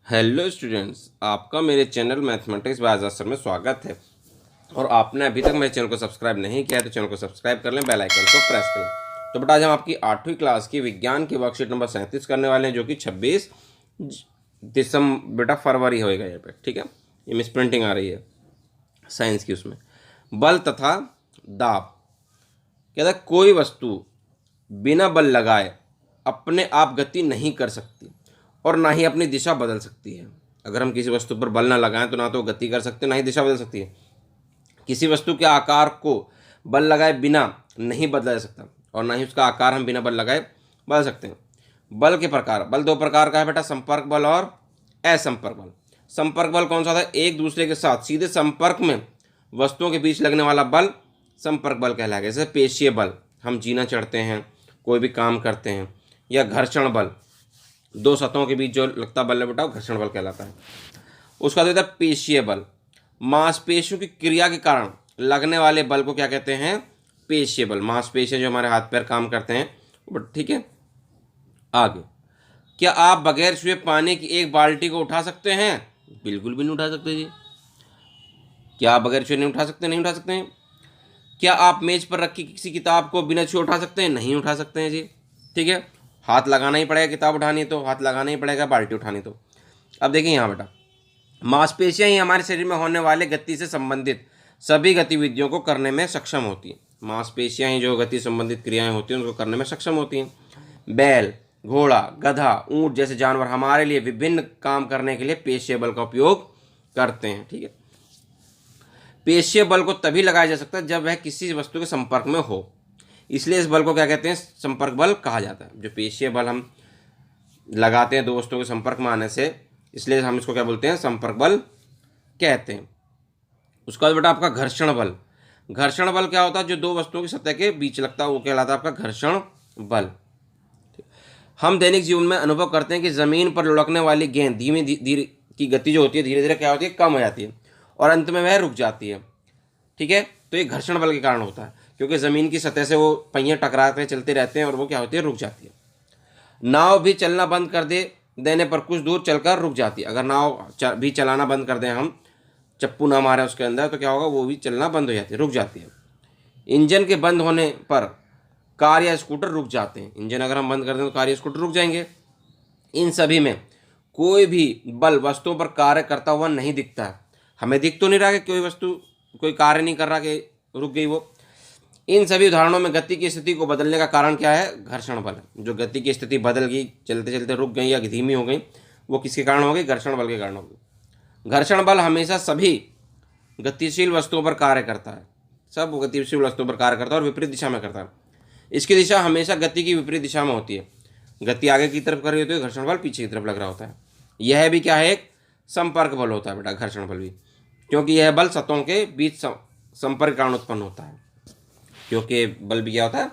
Hello students, आपका मेरे channel mathematics bye आजाद sir में स्वागत है। और आपने अभी तक मेरे चैनल को सब्सक्राइब नहीं किया है तो चैनल को सब्सक्राइब कर लें, बेल आइकन को प्रेस कर लें। तो बेटा आज हम आपकी 8वीं क्लास की विज्ञान की वर्कशीट नंबर 37 करने वाले हैं, जो कि 26 दिसंबर बेटा फरवरी होएगा यहाँ पे। ठीक है, ये मिस प्रिंटिंग आ रही है साइंस की। उसमें बल तथा दाब कहता है कोई वस्तु बिना बल लगाए अपने आप गति नहीं कर सकती और ना ही अपनी दिशा बदल सकती है। अगर हम किसी वस्तु पर बल ना लगाएं तो ना तो गति कर सकते, ना ही दिशा बदल सकती है। किसी वस्तु के आकार को बल लगाए बिना नहीं बदला जा सकता और ना ही उसका आकार हम बिना बल लगाए बदल सकते हैं। बल के प्रकार, बल दो प्रकार का है बेटा, संपर्क बल और असंपर्क बल। संपर्क बल कौन सा होता है? एक दूसरे के साथ सीधे संपर्क में वस्तुओं के बीच लगने वाला बल संपर्क बल कहलाएगा। जैसे पेशीय बल, हम जीना चढ़ते हैं, कोई भी काम करते हैं, या घर्षण बल, दो सतहों के बीच जो लगता बल है बेटा, वो घर्षण बल कहलाता है। उसका देता है पेशीय बल, मांसपेशियों की क्रिया के कारण लगने वाले बल को क्या कहते हैं? पेशीय बल। मांसपेशियां जो हमारे हाथ पैर काम करते हैं। ठीक है, आगे, क्या आप बगैर छुए पानी की एक बाल्टी को उठा सकते हैं? बिल्कुल भी नहीं उठा सकते जी। क्या आप बगैर छुए नहीं उठा सकते? नहीं उठा सकते हैं। क्या आप मेज पर रखी किसी किताब को बिना छुए उठा सकते हैं? नहीं उठा सकते हैं जी। ठीक है, हाथ लगाना ही पड़ेगा, किताब उठानी तो हाथ लगाना ही पड़ेगा, बाल्टी उठानी तो। अब देखिए यहाँ बेटा, मांसपेशियां ही हमारे शरीर में होने वाले गति से संबंधित सभी गतिविधियों को करने में सक्षम होती हैं। मांसपेशियां ही जो गति संबंधित क्रियाएं होती हैं उनको करने में सक्षम होती हैं। बैल, घोड़ा, गधा, ऊंट जैसे जानवर हमारे लिए विभिन्न काम करने के लिए पेशीय बल का उपयोग करते हैं। ठीक है, पेशीय बल को तभी लगाया जा सकता है जब वह किसी वस्तु के संपर्क में हो, इसलिए इस बल को क्या कहते हैं? संपर्क बल कहा जाता है। जो पेशीय बल हम लगाते हैं दो वस्तुओं के संपर्क में आने से, इसलिए हम इसको क्या बोलते हैं? संपर्क बल कहते हैं। उसका बाद बेटा आपका घर्षण बल। घर्षण बल क्या होता है? जो दो वस्तुओं की सतह के बीच लगता है वो कहलाता है आपका घर्षण बल। हम दैनिक जीवन में अनुभव करते हैं कि जमीन पर लुढ़कने वाली गेंद धीमे धीरे की गति जो होती है, धीरे धीरे क्या होती है? कम हो जाती है और अंत में वह रुक जाती है। ठीक है, तो ये घर्षण बल के कारण होता है, क्योंकि ज़मीन की सतह से वो पहिए टकराते हैं, चलते रहते हैं और वो क्या होती है? रुक जाती है। नाव भी चलना बंद कर देने पर कुछ दूर चलकर रुक जाती है। अगर नाव भी चलाना बंद कर दें, हम चप्पू ना मारे उसके अंदर, तो क्या होगा? वो भी चलना बंद हो जाती है, रुक जाती है। इंजन के बंद होने पर कार या स्कूटर रुक जाते हैं। इंजन अगर हम बंद कर दें तो कार या स्कूटर रुक जाएंगे। इन सभी में कोई भी बल वस्तुओं पर कार्य करता हुआ नहीं दिखता है। हमें दिख तो नहीं रहा कि कोई वस्तु कोई कार्य नहीं कर रहा कि रुक गई वो। इन सभी उदाहरणों में गति की स्थिति को बदलने का कारण क्या है? घर्षण बल है। जो गति की स्थिति बदल गई, चलते चलते रुक गई या धीमी हो गई, वो किसके कारण हो गई? घर्षण बल के कारण हो गई। घर्षण बल हमेशा सभी गतिशील वस्तुओं पर कार्य करता है, सब गतिशील वस्तुओं पर कार्य करता है और विपरीत दिशा में करता है। इसकी दिशा हमेशा गति की विपरीत दिशा में होती है। गति आगे की तरफ कर रही होती है, घर्षण बल पीछे की तरफ लग रहा होता है। यह भी क्या है? एक संपर्क बल होता है बेटा, घर्षण बल भी, क्योंकि यह बल सतहों के बीच संपर्क के कारण उत्पन्न होता है। क्योंकि बल भी क्या होता है?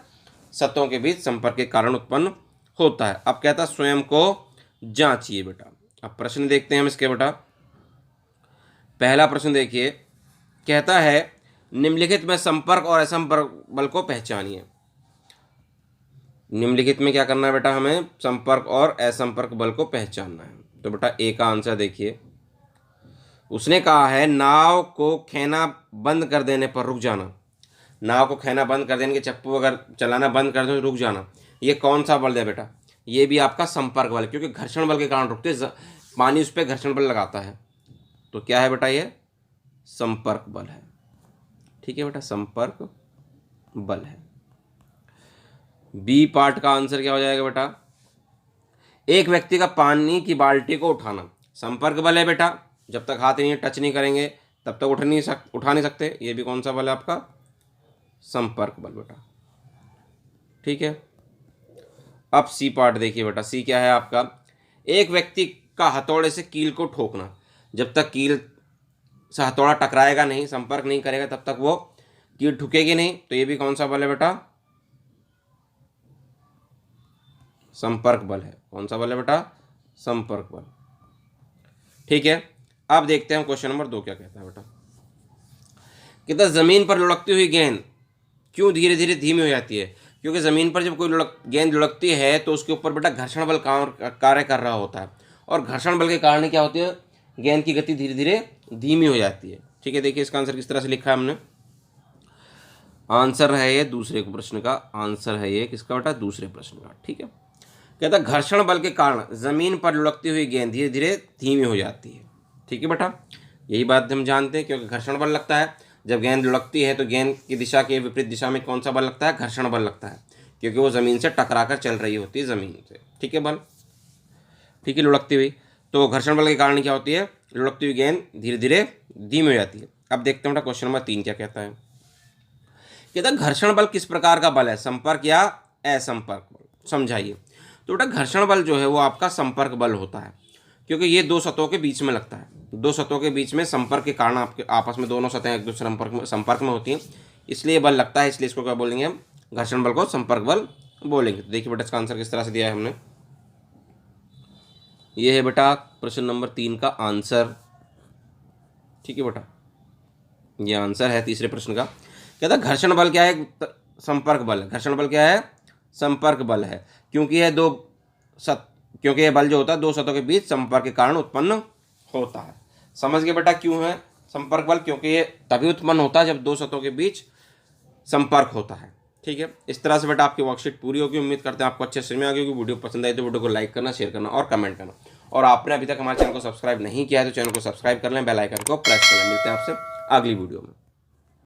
सतहों के बीच संपर्क के कारण उत्पन्न होता है। अब कहता है स्वयं को जांचिए बेटा। अब प्रश्न देखते हैं हम इसके बेटा। पहला प्रश्न देखिए, कहता है निम्नलिखित में संपर्क और असंपर्क बल को पहचानिए। निम्नलिखित में क्या करना है बेटा? हमें संपर्क और असंपर्क बल को पहचानना है। तो बेटा ए का आंसर देखिए, उसने कहा है नाव को खेना बंद कर देने पर रुक जाना। नाव को खेना बंद कर देने के, चप्पू अगर चलाना बंद कर दो तो रुक जाना, ये कौन सा बल है बेटा? ये भी आपका संपर्क बल, क्योंकि घर्षण बल के कारण रुकते, पानी उस पर घर्षण बल लगाता है। तो क्या है बेटा? ये संपर्क बल है। ठीक है बेटा, संपर्क बल है। बी पार्ट का आंसर क्या हो जाएगा बेटा? एक व्यक्ति का पानी की बाल्टी को उठाना संपर्क बल है बेटा। जब तक हाथ नहीं टच नहीं करेंगे तब तक उठा नहीं सकते। ये भी कौन सा बल है आपका? संपर्क बल बेटा। ठीक है, अब सी पार्ट देखिए बेटा। सी क्या है आपका? एक व्यक्ति का हथौड़े से कील को ठोकना। जब तक कील से हथौड़ा टकराएगा नहीं, संपर्क नहीं करेगा, तब तक वो कील ठुकेगी नहीं। तो ये भी कौन सा बल है बेटा? संपर्क बल है। कौन सा बल है बेटा? संपर्क बल। ठीक है, अब देखते हैं क्वेश्चन नंबर 2 क्या कहता है बेटा। कहता है जमीन पर लुढ़कती हुई गेंद क्यों धीरे धीरे धीमी हो जाती है? क्योंकि ज़मीन पर जब कोई गेंद लुढ़कती है तो उसके ऊपर बेटा घर्षण बल कार्य कर रहा होता है और घर्षण बल के कारण क्या होती है, गेंद की गति धीरे धीरे धीमी हो जाती है। ठीक है, देखिए इसका आंसर किस तरह से लिखा है हमने। आंसर है ये दूसरे प्रश्न का, आंसर है ये किसका बेटा, दूसरे प्रश्न का। ठीक है, कहता है घर्षण बल के कारण जमीन पर लुढ़कती हुई गेंद धीरे धीरे धीमी हो जाती है। ठीक है बेटा, यही बात हम जानते हैं, क्योंकि घर्षण बल लगता है जब गेंद लुढ़कती है, तो गेंद की दिशा के विपरीत दिशा में कौन सा बल लगता है, घर्षण बल लगता है, क्योंकि वो ज़मीन से टकराकर चल रही होती है ज़मीन से। ठीक है बल, ठीक है, लुढ़कती हुई, तो घर्षण बल के कारण क्या होती है, लुढ़कती हुई गेंद धीरे धीरे धीमी हो जाती है। अब देखते हैं बेटा क्वेश्चन नंबर 3 क्या कहता है। कहता है घर्षण बल किस प्रकार का बल है, संपर्क या असंपर्क बल, समझाइए। तो बेटा घर्षण बल जो है वो आपका संपर्क बल होता है, क्योंकि ये दो सतहों के बीच में लगता है, दो सतहों के बीच में संपर्क के कारण आपके आपस में दोनों सतहें एक दूसरे संपर्क में होती हैं, इसलिए बल लगता है, इसलिए इसको क्या बोलेंगे हम, घर्षण बल को संपर्क बल बोलेंगे। तो देखिए बेटा इसका आंसर किस तरह से दिया है हमने, ये है बेटा प्रश्न नंबर 3 का आंसर। ठीक है बेटा, ये आंसर है तीसरे प्रश्न का। कहता है घर्षण बल क्या है, संपर्क बल है। घर्षण बल क्या है, संपर्क बल है, क्योंकि यह बल जो होता है दो सतहों के बीच संपर्क के कारण उत्पन्न होता है। समझ गए बेटा क्यों है संपर्क बल, क्योंकि ये तभी उत्पन्न होता है जब दो सतहों के बीच संपर्क होता है। ठीक है, इस तरह से बेटा आपकी वर्कशीट पूरी होगी। उम्मीद करते हैं आपको अच्छे समझ में आ गई होगी। वीडियो पसंद आई तो वीडियो को लाइक करना, शेयर करना और कमेंट करना। और आपने अभी तक हमारे चैनल को सब्सक्राइब नहीं किया है तो चैनल को सब्सक्राइब कर लें, बेल आइकन को प्रेस कर लें। मिलते हैं आपसे अगली वीडियो में।